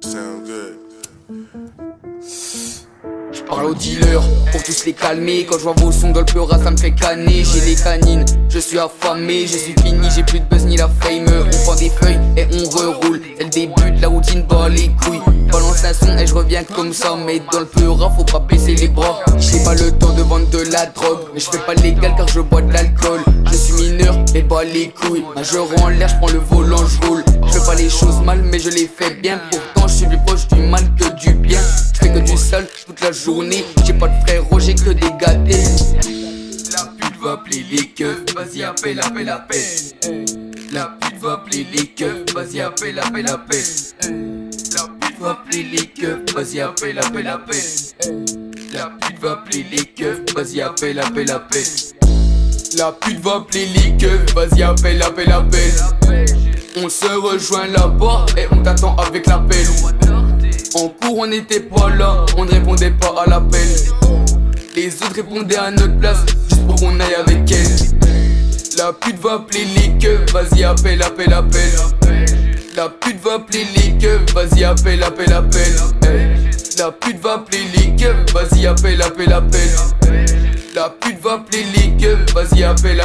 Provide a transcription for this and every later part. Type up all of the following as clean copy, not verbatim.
Sound good. J'parle aux dealers pour tous les calmer. Quand je vois vos sons dans le pleura ça me fait canner. J'ai les canines, je suis affamé. Je suis fini, j'ai plus de buzz ni la fame. On prend des feuilles et on reroule. C'est le début de la routine, bat les couilles. Balance un son et je reviens comme ça. Mais dans le pleura faut pas baisser les bras. J'ai pas le temps de vendre de la drogue, mais je fais pas légal car je bois de l'alcool. Je suis mineur et bats les couilles. Majeur en l'air, je prends le volant, je roule. Je fais pas les choses mal mais je les fais bien. Pourtant je suis plus proche du mal que du bien. Je fais que du sale toute la journée. J'ai pas de frérot, j'ai que des gâtés. La pute va appeler les keufs. Vas-y appelle. La pute va appeler les keufs. Vas-y appelle. La pute va appeler les keufs. Vas-y appelle. La pute va appeler les keufs. Vas-y appelle. La pute va appeler les keufs. Vas-y appelle. On se rejoint là-bas et on t'attend avec l'appel. En cours on n'était pas là, on ne répondait pas à l'appel. Les autres répondaient à notre place, juste pour qu'on aille avec elle. La pute va appeler les keufs, vas-y appelle. La pute va appeler les keufs, vas-y appelle. La pute va appeler les keufs, vas-y appelle. La pute va appeler les keufs, vas-y appelle.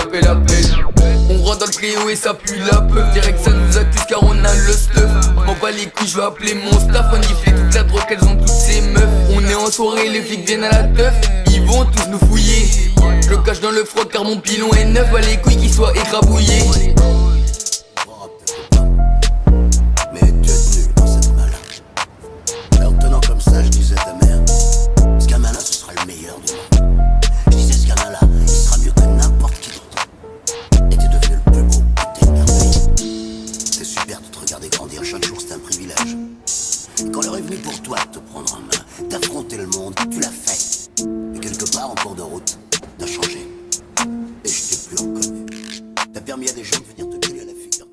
On rentre dans le Cléo et ça pue la peuf. Direct ça nous accuse car on a le stuff. M'en bats les couilles, je vais appeler mon staff. On y fait toute la drogue, elles ont toutes ces meufs. On est en soirée, les flics viennent à la teuf. Ils vont tous nous fouiller. Je le cache dans le froc car mon pilon est neuf. Bats les couilles qu'ils soient écrabouillés. Mais tu es tenu dans cette malin. Alors tenant comme ça, je disais ta mère, ce gamin-là, ce sera le meilleur du monde. Je disais ce gamin-là, il sera mieux que n'importe qui d'autre. Et t'es devenu le plus beau, t'es une merveille. C'est super de te regarder grandir chaque jour, c'est un privilège. Et quand l'heure est venue pour toi de te prendre en main, d'affronter le monde, tu l'as fait. Mais quelque part, en cours de route, t'as changé. Et je t'ai plus reconnu. T'as permis à des gens de venir te coller à la figure.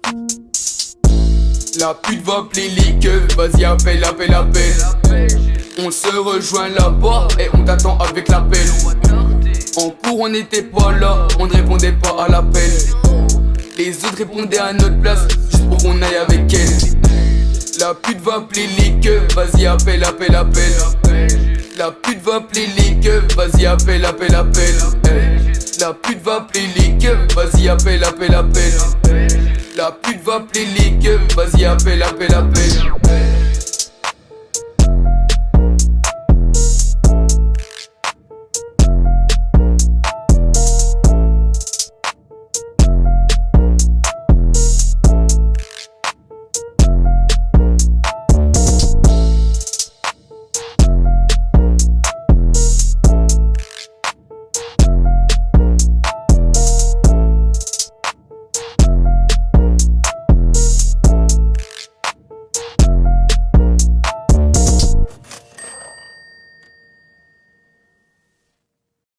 La pute va appeler les keufs, vas-y appelle. On se rejoint là-bas et on t'attend avec l'appel. En cours on n'était pas là, on ne répondait pas à l'appel. Les autres répondaient à notre place, juste pour qu'on aille avec elle. La pute va appeler les keufs, vas-y appelle. La pute va appeler les keufs, vas-y appelle. La pute va appeler les keufs, vas-y appelle. La pute va appeler les keufs, vas-y appelle.